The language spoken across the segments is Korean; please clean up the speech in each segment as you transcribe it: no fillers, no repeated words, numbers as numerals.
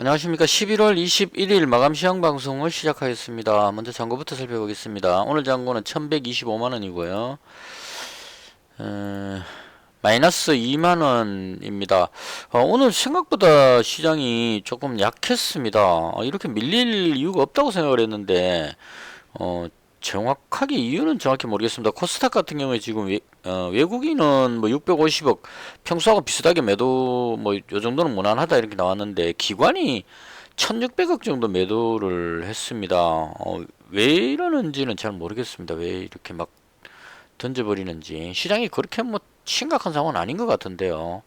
안녕하십니까. 11월 21일 마감 시황 방송을 시작하겠습니다. 먼저 잔고부터 살펴보겠습니다. 오늘 잔고는 1125만원이고요. 마이너스 2만원입니다. 오늘 생각보다 시장이 조금 약했습니다. 이렇게 밀릴 이유가 없다고 생각을 했는데, 정확하게 이유는 정확히 모르겠습니다. 코스닥 같은 경우에 지금 외국인은 뭐 650억 평소하고 비슷하게 매도 뭐 요 정도는 무난하다 이렇게 나왔는데 기관이 1600억 정도 매도를 했습니다. 왜 이러는지는 잘 모르겠습니다. 왜 이렇게 막 던져버리는지 시장이 그렇게 뭐 심각한 상황은 아닌 것 같은데요.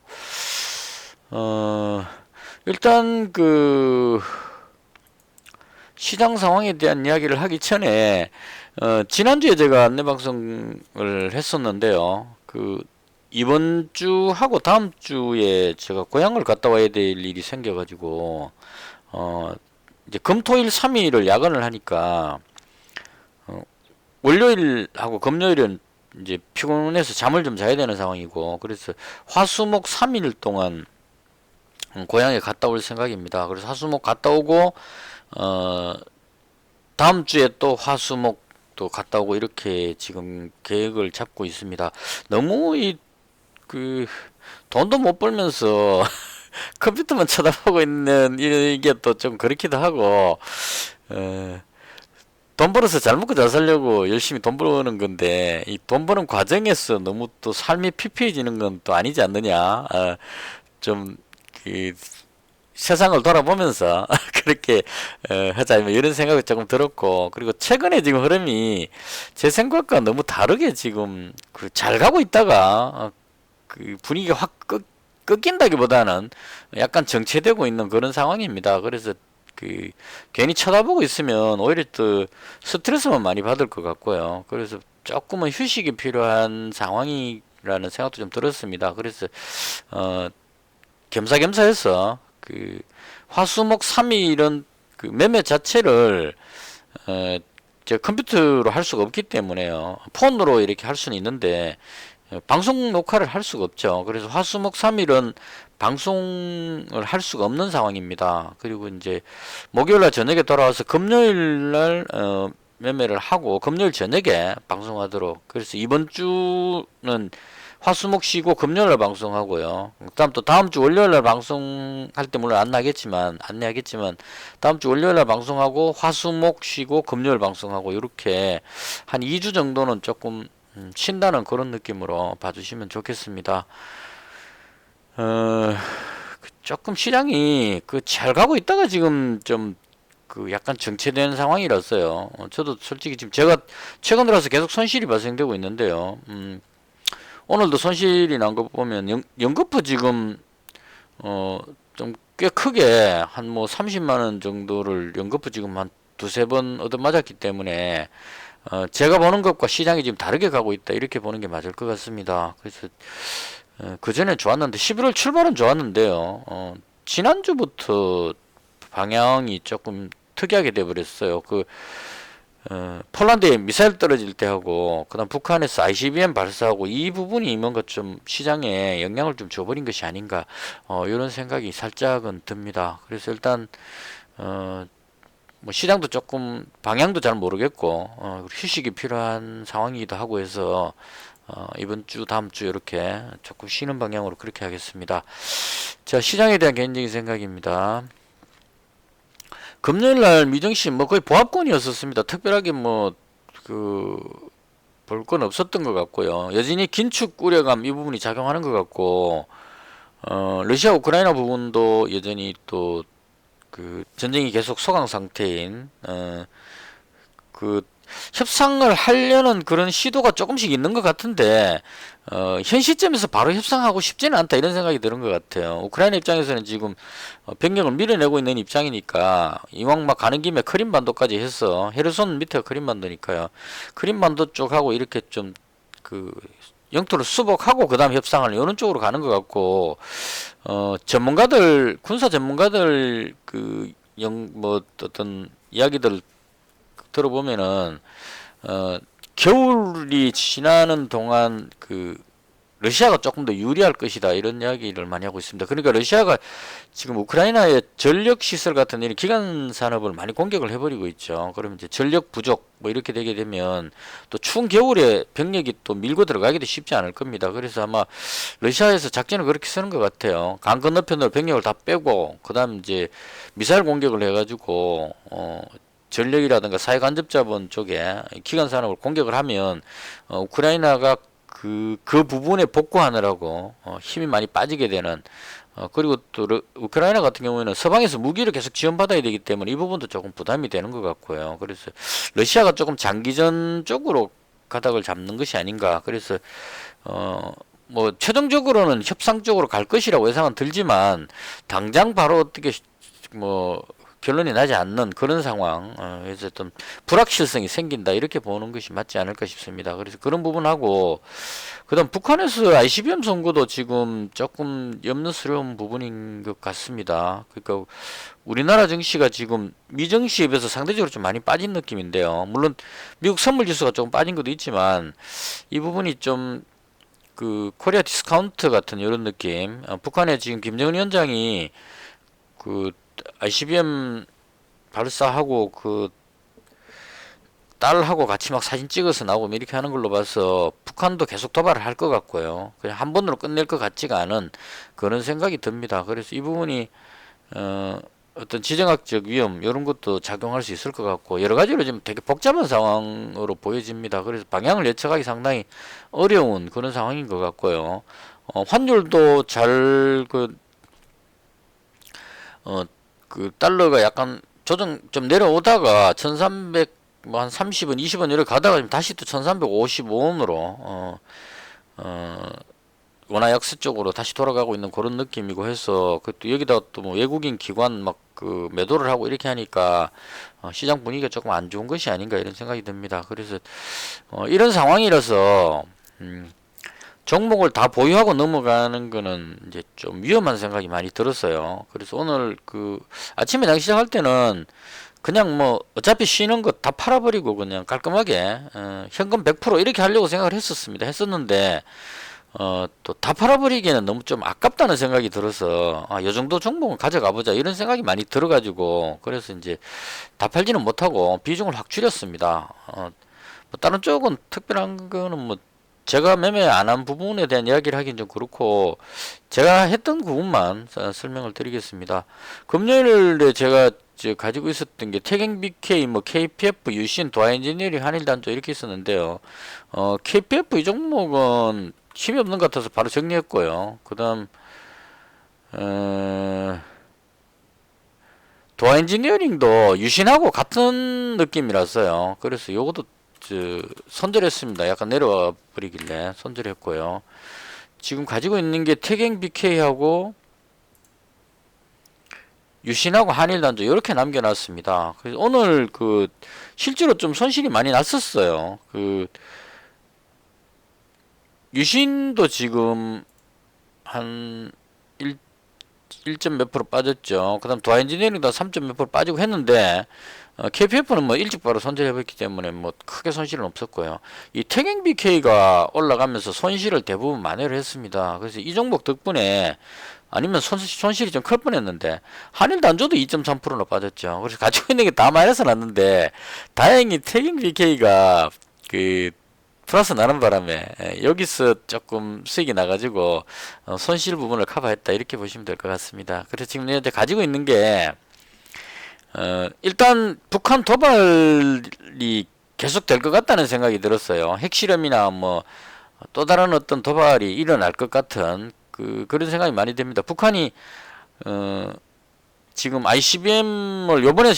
일단 그 시장 상황에 대한 이야기를 하기 전에 지난주에 제가 안내 방송을 했었는데요. 이번 주하고 다음 주에 제가 고향을 갔다 와야 될 일이 생겨가지고 이제 금토일 3일을 야근을 하니까 월요일하고 금요일은 이제 피곤해서 잠을 좀 자야 되는 상황이고, 그래서 화수목 3일 동안 고향에 갔다 올 생각입니다. 그래서 화수목 갔다 오고 다음 주에 또 화수목도 갔다 오고 이렇게 지금 계획을 잡고 있습니다. 너무 돈도 못 벌면서 컴퓨터만 쳐다보고 있는 이게 또 좀 그렇기도 하고, 돈 벌어서 잘 먹고 잘 살려고 열심히 돈 버는 건데, 이 돈 버는 과정에서 너무 또 삶이 피폐해지는 건 또 아니지 않느냐. 좀, 그, 세상을 돌아보면서 그렇게 하자 뭐 이런 생각이 조금 들었고, 그리고 최근에 지금 흐름이 제 생각과 너무 다르게 지금 잘 가고 있다가 그 분위기가 확 꺾인다기보다는 약간 정체되고 있는 그런 상황입니다. 그래서 괜히 쳐다보고 있으면 오히려 또 스트레스만 많이 받을 것 같고요. 그래서 조금은 휴식이 필요한 상황이라는 생각도 좀 들었습니다. 그래서 겸사겸사해서 화수목 3일 이런 매매 자체를 제 컴퓨터로 할 수가 없기 때문에요. 폰으로 이렇게 할 수는 있는데 방송 녹화를 할 수가 없죠. 그래서 화수목 3일은 방송을 할 수가 없는 상황입니다. 그리고 이제 목요일날 저녁에 돌아와서 금요일날 매매를 하고 금요일 저녁에 방송하도록. 그래서 이번 주는 화수목 쉬고 금요일날 방송하고요. 그다음 또 다음 주 월요일날 방송할 때 물론 안내하겠지만 다음 주 월요일날 방송하고 화수목 쉬고 금요일 방송하고 이렇게 한 2주 정도는 조금 쉰다는 그런 느낌으로 봐주시면 좋겠습니다. 조금 시장이 잘 가고 있다가 지금 좀 약간 정체되는 상황이라서요. 저도 솔직히 지금 제가 최근 들어서 계속 손실이 발생되고 있는데요. 오늘도 손실이 난 거 보면 연거푸 지금 좀 꽤 크게 한 뭐 30만 원 정도를 연거푸 지금 한 두세 번 얻어맞았기 때문에 제가 보는 것과 시장이 지금 다르게 가고 있다 이렇게 보는 게 맞을 것 같습니다. 그래서 그 전에 좋았는데 11월 출발은 좋았는데요. 지난주부터 방향이 조금 특이하게 돼버렸어요. 폴란드에 미사일 떨어질 때 하고 그다음 북한에서 ICBM 발사하고 이 부분이 뭔가 좀 시장에 영향을 좀 줘버린 것이 아닌가 이런 생각이 살짝은 듭니다. 그래서 일단 뭐 시장도 조금 방향도 잘 모르겠고 휴식이 필요한 상황이기도 하고 해서 이번 주 다음 주 이렇게 조금 쉬는 방향으로 그렇게 하겠습니다. 자, 시장에 대한 개인적인 생각입니다. 금요일날 미정시 뭐 거의 보합권이었었습니다. 특별하게 뭐 볼 건 없었던 것 같고요. 여전히 긴축 우려감 이 부분이 작용하는 것 같고 러시아 우크라이나 부분도 여전히 또 전쟁이 계속 소강 상태인 협상을 하려는 그런 시도가 조금씩 있는 것 같은데 현 시점에서 바로 협상하고 싶지는 않다 이런 생각이 드는 것 같아요. 우크라이나 입장에서는 지금 병력을 밀어내고 있는 입장이니까 이왕 막 가는 김에 크림반도까지 해서 헤르손 밑에가 크림반도니까요. 크림반도 쪽하고 이렇게 좀 영토를 수복하고 그 다음 협상을 이런 쪽으로 가는 것 같고 전문가들 군사 전문가들 뭐 어떤 이야기들 들어보면은 겨울이 지나는 동안 러시아가 조금 더 유리할 것이다 이런 이야기를 많이 하고 있습니다. 그러니까 러시아가 지금 우크라이나의 전력 시설 같은 이런 기간 산업을 많이 공격을 해버리고 있죠. 그러면 이제 전력 부족 뭐 이렇게 되게 되면 또 추운 겨울에 병력이 또 밀고 들어가기도 쉽지 않을 겁니다. 그래서 아마 러시아에서 작전을 그렇게 쓰는 것 같아요. 강 건너편으로 병력을 다 빼고 그다음 이제 미사일 공격을 해가지고 전력이라든가 사회간접자본 쪽에 기간 산업을 공격을 하면 우크라이나가 그 부분에 복구하느라고 힘이 많이 빠지게 되는 그리고 또 우크라이나 같은 경우에는 서방에서 무기를 계속 지원받아야 되기 때문에 이 부분도 조금 부담이 되는 것 같고요. 그래서 러시아가 조금 장기전 쪽으로 가닥을 잡는 것이 아닌가. 그래서 뭐 최종적으로는 협상 쪽으로 갈 것이라고 예상은 들지만 당장 바로 어떻게 뭐 결론이 나지 않는 그런 상황, 그래서 좀 불확실성이 생긴다 이렇게 보는 것이 맞지 않을까 싶습니다. 그래서 그런 부분하고 그다음 북한에서 ICBM 선거도 지금 조금 염려스러운 부분인 것 같습니다. 그러니까 우리나라 증시가 지금 미 증시에 비해서 상대적으로 좀 많이 빠진 느낌인데요. 물론 미국 선물 지수가 조금 빠진 것도 있지만 이 부분이 좀 그 코리아 디스카운트 같은 이런 느낌. 북한의 지금 김정은 위원장이 그 ICBM 발사하고 그 딸하고 같이 막 사진 찍어서 나오고 이렇게 하는 걸로 봐서 북한도 계속 도발을 할 것 같고요. 그냥 한 번으로 끝낼 것 같지가 않은 그런 생각이 듭니다. 그래서 이 부분이 어떤 지정학적 위험 이런 것도 작용할 수 있을 것 같고 여러 가지로 지금 되게 복잡한 상황으로 보여집니다. 그래서 방향을 예측하기 상당히 어려운 그런 상황인 것 같고요. 환율도 그 달러가 약간 조정 좀 내려오다가 1300 뭐 한 30원, 20원 이렇게 가다가 지금 다시 또 1355원으로 원화 약세 쪽으로 다시 돌아가고 있는 그런 느낌이고 해서 그또 여기다가 또 뭐 외국인 기관 막 그 매도를 하고 이렇게 하니까 시장 분위기가 조금 안 좋은 것이 아닌가 이런 생각이 듭니다. 그래서 이런 상황이라서 종목을 다 보유하고 넘어가는 거는 이제 좀 위험한 생각이 많이 들었어요. 그래서 오늘 그 아침에 장 시작할 때는 그냥 뭐 어차피 쉬는 거 다 팔아버리고 그냥 깔끔하게 현금 100% 이렇게 하려고 생각을 했었는데 또 다 팔아버리기에는 너무 좀 아깝다는 생각이 들어서 요 정도 종목은 가져가 보자 이런 생각이 많이 들어가지고 그래서 이제 다 팔지는 못하고 비중을 확 줄였습니다. 뭐 다른 쪽은 특별한 거는 뭐 제가 매매 안 한 부분에 대한 이야기를 하긴 좀 그렇고 제가 했던 부분만 설명을 드리겠습니다. 금요일에 제가 가지고 있었던 게 태경 BK, 뭐 KPF, 유신, 도하엔지니어링, 한일단조 이렇게 있었는데요. KPF 이 종목은 힘이 없는 것 같아서 바로 정리했고요. 그다음 도하엔지니어링도 유신하고 같은 느낌이라서요. 그래서 요것도 손절했습니다. 약간 내려와 버리길래 손절했고요. 지금 가지고 있는 게 태경 BK하고 유신하고 한일단조 이렇게 남겨놨습니다. 그래서 오늘 그 실제로 좀 손실이 많이 났었어요. 그 유신도 지금 한 1점 몇 프로 빠졌죠. 그 다음 도하엔지니어링도 3점 몇 프로 빠지고 했는데 KPF는 뭐 일찍 바로 손절해버렸기 때문에 뭐 크게 손실은 없었고요. 이 태경 BK가 올라가면서 손실을 대부분 만회를 했습니다. 그래서 이 종목 덕분에 아니면 손실이 좀 클 뻔했는데 한일단조도 2.3%나 빠졌죠. 그래서 가지고 있는 게 다 마이너스 났는데 다행히 태경 BK가 그 플러스 나는 바람에 여기서 조금 수익이 나가지고 손실 부분을 커버했다 이렇게 보시면 될 것 같습니다. 그래서 지금 현재 가지고 있는 게 일단 북한 도발이 계속 될 것 같다는 생각이 들었어요. 핵실험이나 뭐 또 다른 어떤 도발이 일어날 것 같은 그런 생각이 많이 듭니다. 북한이 지금 ICBM을 요번에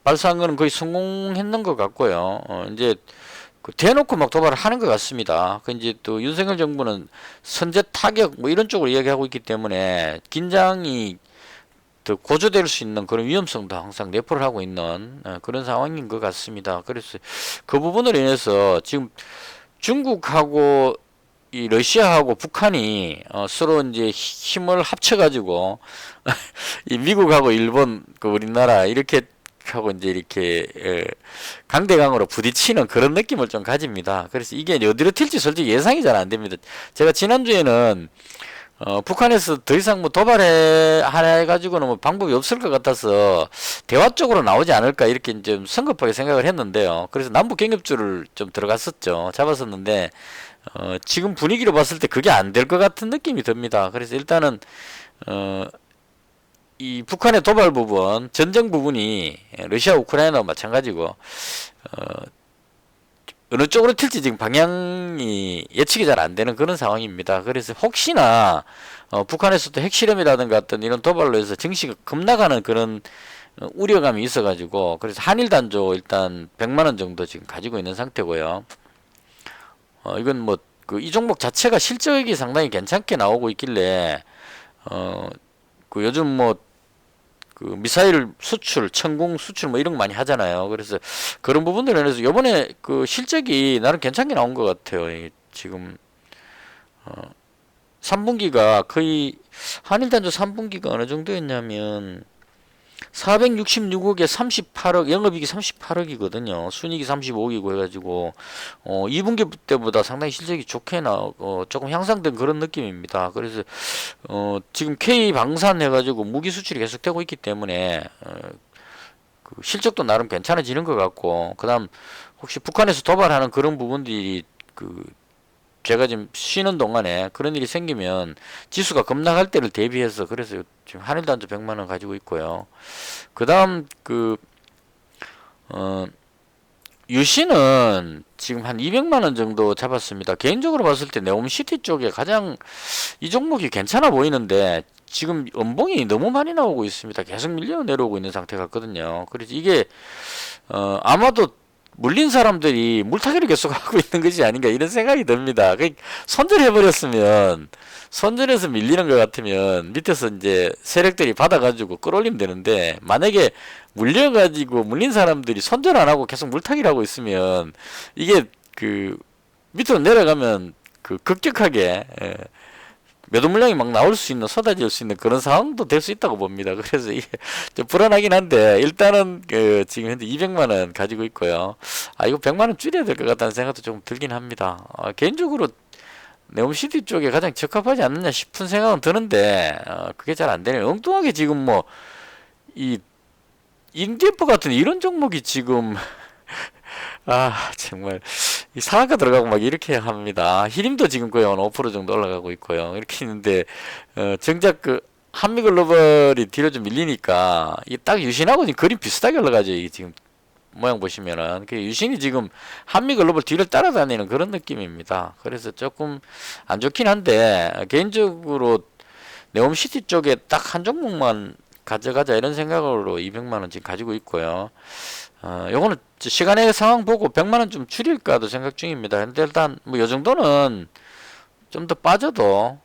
발사한 거는 거의 성공했는 것 같고요. 이제 대놓고 막 도발을 하는 것 같습니다. 그 이제 또 윤석열 정부는 선제 타격 뭐 이런 쪽으로 이야기하고 있기 때문에 긴장이 더 고조될 수 있는 그런 위험성도 항상 내포를 하고 있는 그런 상황인 것 같습니다. 그래서 그 부분으로 인해서 지금 중국하고 이 러시아하고 북한이 서로 이제 힘을 합쳐가지고 이 미국하고 일본, 그 우리나라 이렇게 하고 이제 이렇게 강대강으로 부딪히는 그런 느낌을 좀 가집니다. 그래서 이게 어디로 튈지 솔직히 예상이 잘 안 됩니다. 제가 지난주에는 북한에서 더 이상 뭐 도발해가지고는 뭐 방법이 없을 것 같아서 대화 쪽으로 나오지 않을까 이렇게 좀 성급하게 생각을 했는데요. 그래서 남북 경협주를 좀 들어갔었죠. 잡았었는데 지금 분위기로 봤을 때 그게 안 될 것 같은 느낌이 듭니다. 그래서 일단은 이 북한의 도발 부분, 전쟁 부분이 러시아 우크라이나와 마찬가지고 어느 쪽으로 튈지 지금 방향이 예측이 잘 안 되는 그런 상황입니다. 그래서 혹시나 북한에서도 핵실험이라든가 어떤 이런 도발로 해서 증시가 급락하는 그런 우려감이 있어가지고 그래서 한일 단조 일단 100만 원 정도 지금 가지고 있는 상태고요. 이건 뭐 그 이 종목 자체가 실적이 상당히 괜찮게 나오고 있길래 그 요즘 뭐 그 미사일 수출, 천공 수출 뭐 이런 거 많이 하잖아요. 그래서 그런 부분들에 대해서 요번에 그 실적이 나름 괜찮게 나온 것 같아요. 지금 3분기가 거의 한일단조 3분기가 어느 정도였냐면 466억에 38억, 영업이익이 38억이거든요. 순이익이 35억이고 해가지고 2분기 때보다 상당히 실적이 좋게 조금 향상된 그런 느낌입니다. 그래서 지금 K 방산 해가지고 무기 수출이 계속되고 있기 때문에 그 실적도 나름 괜찮아지는 것 같고, 그다음 혹시 북한에서 도발하는 그런 부분들이 그 제가 지금 쉬는 동안에 그런 일이 생기면 지수가 급락할 때를 대비해서 그래서 지금 한일단조 100만 원 가지고 있고요. 그다음 유신은 지금 한 200만 원 정도 잡았습니다. 개인적으로 봤을 때 네옴시티 쪽에 가장 이 종목이 괜찮아 보이는데 지금 연봉이 너무 많이 나오고 있습니다. 계속 밀려 내려오고 있는 상태 같거든요. 그래서 이게 아마도 물린 사람들이 물타기를 계속 하고 있는 것이 아닌가 이런 생각이 듭니다. 손절해버렸으면, 손절해서 밀리는 것 같으면 밑에서 이제 세력들이 받아가지고 끌어올리면 되는데, 만약에 물려가지고 물린 사람들이 손절 안 하고 계속 물타기를 하고 있으면 이게 그 밑으로 내려가면 그 급격하게 매도 물량이 막 나올 수 있는, 쏟아질 수 있는 그런 상황도 될 수 있다고 봅니다. 그래서 이게 좀 불안하긴 한데 일단은 지금 현재 200만 원 가지고 있고요. 이거 100만 원 줄여야 될 것 같다는 생각도 좀 들긴 합니다. 개인적으로 네옴시티 쪽에 가장 적합하지 않느냐 싶은 생각은 드는데 그게 잘 안 되네요. 엉뚱하게 지금 뭐 이 인디에프 같은 이런 종목이 지금 정말 이 상한가 들어가고 막 이렇게 합니다. 히림도 지금 거의 한 5% 정도 올라가고 있고요. 이렇게 있는데 정작 그 한미글로벌이 뒤로 좀 밀리니까 이 딱 유신하고 지금 그림 비슷하게 올라가죠. 이게 지금 모양 보시면은 그 유신이 지금 한미글로벌 뒤를 따라다니는 그런 느낌입니다. 그래서 조금 안 좋긴 한데 개인적으로 네옴시티 쪽에 딱 한 종목만 가져가자 이런 생각으로 200만 원 지금 가지고 있고요. 요거는 시간의 상황 보고 100만 원 좀 줄일까도 생각 중입니다. 근데 일단 뭐 요 정도는 좀 더 빠져도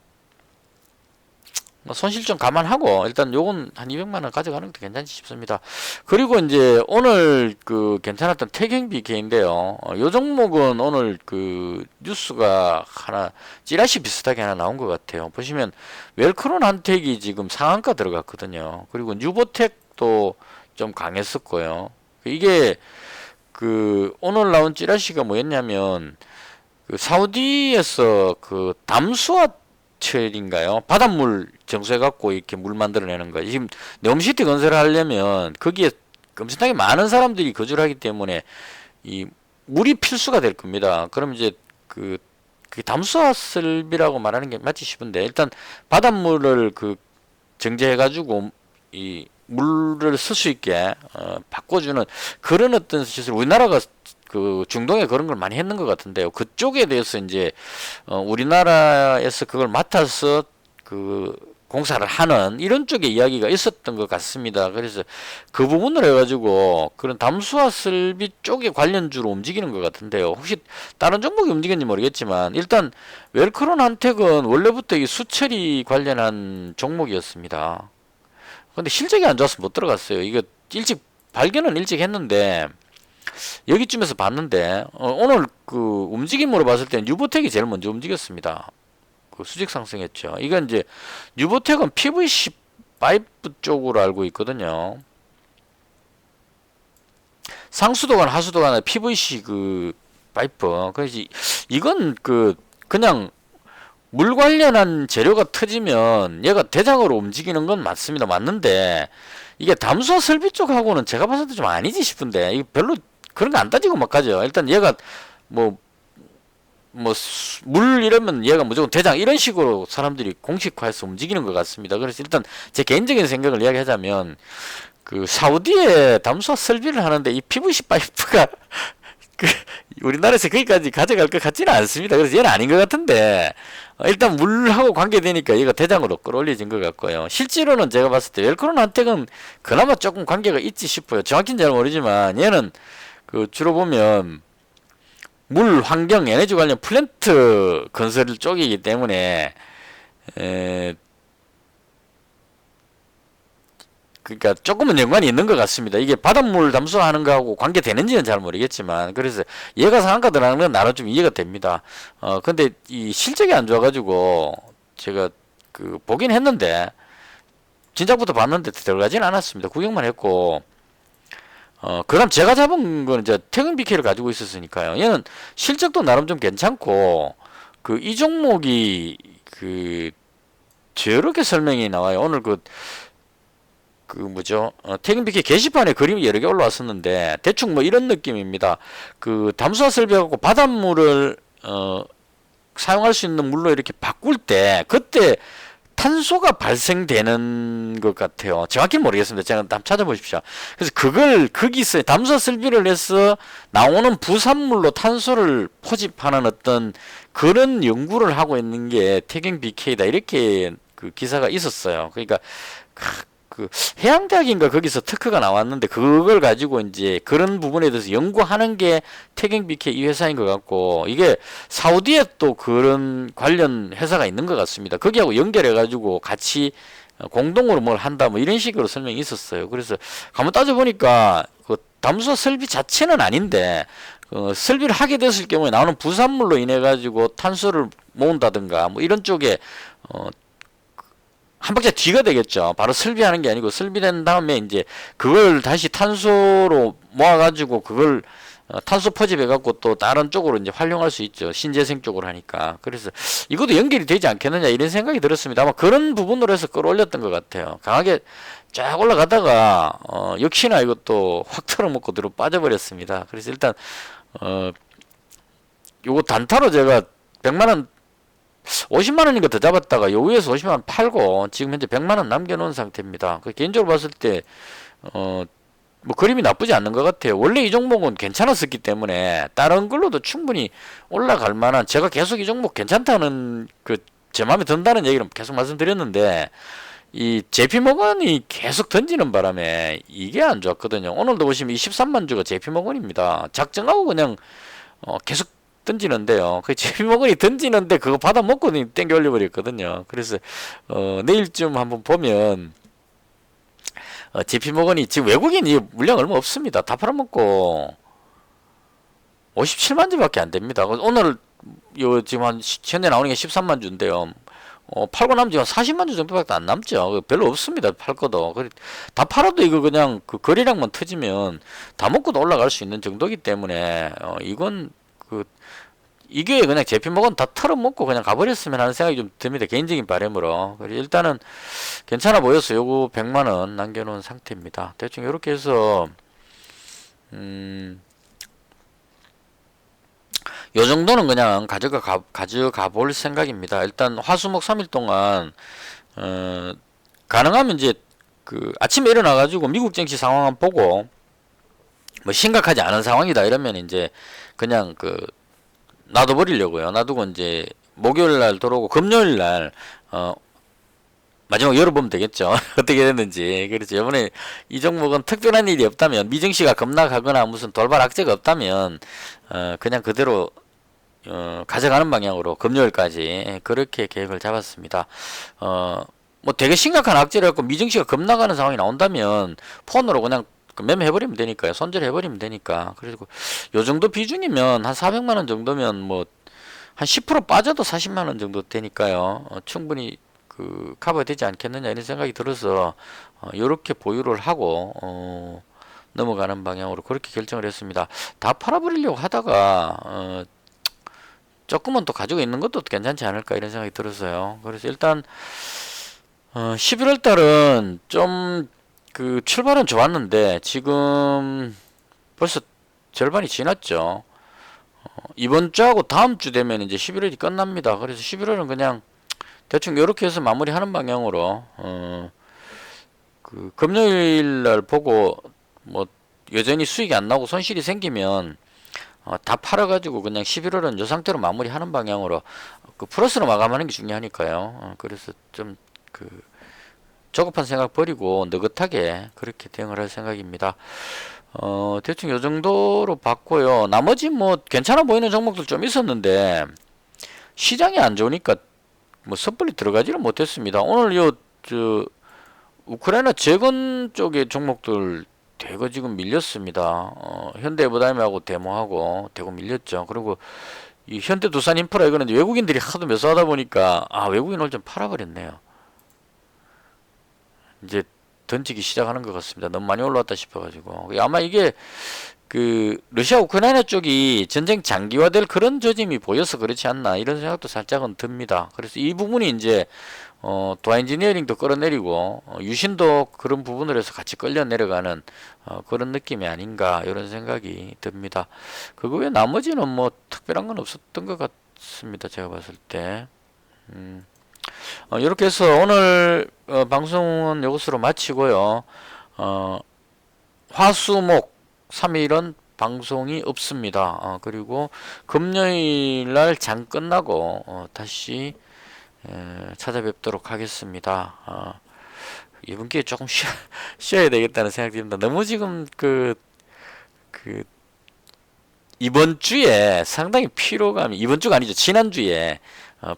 뭐 손실 좀 감안하고 일단 요건 한 200만 원 가져가는 것도 괜찮지 싶습니다. 그리고 이제 오늘 그 괜찮았던 태경비케인데요. 요 종목은 오늘 그 뉴스가 하나 찌라시 비슷하게 하나 나온 것 같아요. 보시면 웰크론 한택이 지금 상한가 들어갔거든요. 그리고 뉴보텍도 좀 강했었고요. 이게 그 오늘 나온 찌라시가 뭐였냐면 그 사우디에서 그 담수화철인가요? 바닷물 정수해 갖고 이렇게 물 만들어내는 거. 지금 네옴시티 건설을 하려면 거기에 엄청나게 많은 사람들이 거주를 하기 때문에 이 물이 필수가 될 겁니다. 그럼 이제 그게 담수화 설비라고 말하는 게 맞지 싶은데 일단 바닷물을 그 정제해 가지고 이 물을 쓸 수 있게 바꿔주는 그런 어떤 시설, 우리나라가 그 중동에 그런 걸 많이 했는 것 같은데요. 그쪽에 대해서 이제 우리나라에서 그걸 맡아서 그 공사를 하는 이런 쪽의 이야기가 있었던 것 같습니다. 그래서 그 부분을 해가지고 그런 담수화 설비 쪽에 관련주로 움직이는 것 같은데요. 혹시 다른 종목이 움직였는지 모르겠지만 일단 웰크론 한택은 원래부터 이 수처리 관련한 종목이었습니다. 근데 실적이 안 좋아서 못 들어갔어요. 이거 일찍 발견은 일찍 했는데 여기쯤에서 봤는데 오늘 그 움직임으로 봤을 때는 뉴보텍이 제일 먼저 움직였습니다. 그 수직 상승했죠. 이건 이제 뉴보텍은 PVC 파이프 쪽으로 알고 있거든요. 상수도관 하수도관 PVC 그 파이프. 그래서 이건 그냥 물 관련한 재료가 터지면 얘가 대장으로 움직이는 건 맞습니다. 맞는데 이게 담수화 설비 쪽하고는 제가 봤을 때 좀 아니지 싶은데 이게 별로 그런 거 안 따지고 막 가죠. 일단 얘가 뭐 물 이러면 얘가 무조건 대장 이런 식으로 사람들이 공식화해서 움직이는 것 같습니다. 그래서 일단 제 개인적인 생각을 이야기하자면 그 사우디에 담수화 설비를 하는데 이 PVC 파이프가 그 우리나라에서 거기까지 가져갈 것 같지는 않습니다. 그래서 얘는 아닌 것 같은데 일단 물하고 관계되니까 얘가 대장으로 끌어올려진 것 같고요. 실제로는 제가 봤을 때 웰크론 한택은 그나마 조금 관계가 있지 싶어요. 정확히는 잘 모르지만 얘는 그 주로 보면 물, 환경, 에너지 관련 플랜트 건설 쪽이기 때문에 그러니까 조금은 연관이 있는 것 같습니다. 이게 바닷물 담수하는 거하고 관계되는지는 잘 모르겠지만 그래서 얘가 상한가 들어가는 건 나름 좀 이해가 됩니다. 근데 이 실적이 안 좋아가지고 제가 그 보긴 했는데 진작부터 봤는데 들어가진 않았습니다. 구경만 했고 그다음 제가 잡은 거는 이제 태극 BK를 가지고 있었으니까요. 얘는 실적도 나름 좀 괜찮고 그 이 종목이 그 저렇게 설명이 나와요. 오늘 그 뭐죠? 태극 BK 게시판에 그림이 여러 개 올라왔었는데 대충 뭐 이런 느낌입니다. 그 담수화 설비하고 바닷물을 사용할 수 있는 물로 이렇게 바꿀 때 그때 탄소가 발생되는 것 같아요. 정확히는 모르겠습니다. 제가 한번 찾아보십시오. 그래서 그걸 거기서 담수화 설비를 해서 나오는 부산물로 탄소를 포집하는 어떤 그런 연구를 하고 있는 게 태경 BK다 이렇게 그 기사가 있었어요. 그러니까 그 해양대학인가 거기서 특허가 나왔는데 그걸 가지고 이제 그런 부분에 대해서 연구하는 게 태경 BK 이 회사인 것 같고 이게 사우디에 또 그런 관련 회사가 있는 것 같습니다. 거기하고 연결해 가지고 같이 공동으로 뭘 한다 뭐 이런 식으로 설명이 있었어요. 그래서 한번 따져보니까 그 담수화 설비 자체는 아닌데 설비를 하게 됐을 경우에 나오는 부산물로 인해 가지고 탄소를 모은다든가 뭐 이런 쪽에 한 박자 뒤가 되겠죠. 바로 설비하는 게 아니고 설비된 다음에 이제 그걸 다시 탄소로 모아가지고 그걸 탄소 포집해갖고 또 다른 쪽으로 이제 활용할 수 있죠. 신재생 쪽으로 하니까. 그래서 이것도 연결이 되지 않겠느냐 이런 생각이 들었습니다. 아마 그런 부분으로 해서 끌어올렸던 것 같아요. 강하게 쫙 올라가다가 역시나 이것도 확 털어먹고 뒤로 빠져버렸습니다. 그래서 일단 요거 단타로 제가 100만원 50만원인가 더 잡았다가 요 위에서 50만원 팔고 지금 현재 100만원 남겨놓은 상태입니다. 개인적으로 봤을 때 뭐 그림이 나쁘지 않는 것 같아요. 원래 이 종목은 괜찮았었기 때문에 다른 걸로도 충분히 올라갈 만한 제가 계속 이 종목 괜찮다는 제 마음에 든다는 얘기를 계속 말씀드렸는데 이 JP모건이 계속 던지는 바람에 이게 안 좋았거든요. 오늘도 보시면 23만 주가 JP모건입니다. 작정하고 그냥 계속 던지는데요. 그 JP모건이 던지는데 그거 받아 먹고 땡겨 올려버렸거든요. 그래서 내일쯤 한번 보면 JP모건이 지금 외국인이 물량 얼마 없습니다. 다 팔아먹고 57만 주밖에 안 됩니다. 오늘 지금 현재 나오는 게 13만 주인데요. 팔고 남지만 40만 주 정도밖에 안 남죠. 별로 없습니다. 팔 거도. 다 팔아도 이거 그냥 그 거래량만 터지면 다 먹고도 올라갈 수 있는 정도이기 때문에 이건 이게 그냥 JP모건 다 털어먹고 그냥 가버렸으면 하는 생각이 좀 듭니다. 개인적인 바람으로. 일단은 괜찮아 보여서 요거 100만원 남겨놓은 상태입니다. 대충 이렇게 해서 요 정도는 그냥 가져가 볼 생각입니다. 일단 화수목 3일 동안 가능하면 이제 아침에 일어나 가지고 미국 정치 상황 한번 보고 뭐 심각하지 않은 상황이다 이러면 이제 그냥 놔둬버리려고요. 놔두고 이제 목요일 날 들어오고 금요일 날 마지막 열어보면 되겠죠. 어떻게 됐는지. 그래서 이번에 이 종목은 특별한 일이 없다면 미증시가 급락하거나 무슨 돌발 악재가 없다면 그냥 그대로 가져가는 방향으로 금요일까지 그렇게 계획을 잡았습니다. 뭐 되게 심각한 악재를 갖고 미증시가 급락하는 상황이 나온다면 폰으로 그냥 매매해버리면 되니까요. 손절해버리면 되니까. 그리고 요 정도 비중이면 한 400만원 정도면 뭐 한 10% 빠져도 40만원 정도 되니까요. 충분히 커버 되지 않겠느냐 이런 생각이 들어서 요렇게 보유를 하고 넘어가는 방향으로 그렇게 결정을 했습니다. 다 팔아버리려고 하다가 조금은 또 가지고 있는 것도 괜찮지 않을까 이런 생각이 들었어요. 그래서 일단 11월 달은 좀 그 출발은 좋았는데 지금 벌써 절반이 지났죠. 이번 주하고 다음 주 되면 이제 11월이 끝납니다. 그래서 11월은 그냥 대충 이렇게 해서 마무리하는 방향으로 그 금요일 날 보고 뭐 여전히 수익이 안 나고 손실이 생기면 다 팔아가지고 그냥 11월은 이 상태로 마무리하는 방향으로 그 플러스로 마감하는 게 중요하니까요. 그래서 좀 그 조급한 생각 버리고 느긋하게 그렇게 대응을 할 생각입니다. 대충 요 정도로 봤고요. 나머지 뭐 괜찮아 보이는 종목들 좀 있었는데 시장이 안 좋으니까 뭐 섣불리 들어가지를 못했습니다. 오늘 우크라이나 재건 쪽의 종목들 대거 지금 밀렸습니다. 현대해보다임하고 데모하고 대거 밀렸죠. 그리고 이 현대두산인프라 이거는 외국인들이 하도 매수하다 보니까 외국인 오늘 좀 팔아버렸네요. 이제 던지기 시작하는 것 같습니다. 너무 많이 올라왔다 싶어가지고 아마 이게 그 러시아 우크라이나 쪽이 전쟁 장기화될 그런 조짐이 보여서 그렇지 않나 이런 생각도 살짝은 듭니다. 그래서 이 부분이 이제 도화 엔지니어링도 끌어내리고 유신도 그런 부분을 해서 같이 끌려 내려가는 그런 느낌이 아닌가 이런 생각이 듭니다. 그거 외에 나머지는 뭐 특별한 건 없었던 것 같습니다. 제가 봤을 때. 이렇게 해서 오늘 방송은 이것으로 마치고요. 화수목 3일은 방송이 없습니다. 그리고 금요일 날 장 끝나고 다시 찾아뵙도록 하겠습니다. 이번 기회에 조금 쉬어야 되겠다는 생각이 듭니다. 너무 지금 이번 주에 상당히 피로감이, 이번 주가 아니죠. 지난주에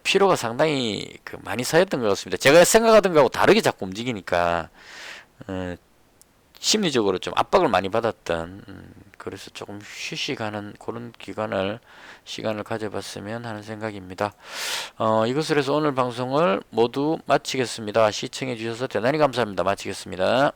피로가 상당히 많이 쌓였던 것 같습니다. 제가 생각하던 거하고 다르게 자꾸 움직이니까 심리적으로 좀 압박을 많이 받았던 그래서 조금 휴식하는 그런 시간을 가져봤으면 하는 생각입니다. 이것을 해서 오늘 방송을 모두 마치겠습니다. 시청해 주셔서 대단히 감사합니다. 마치겠습니다.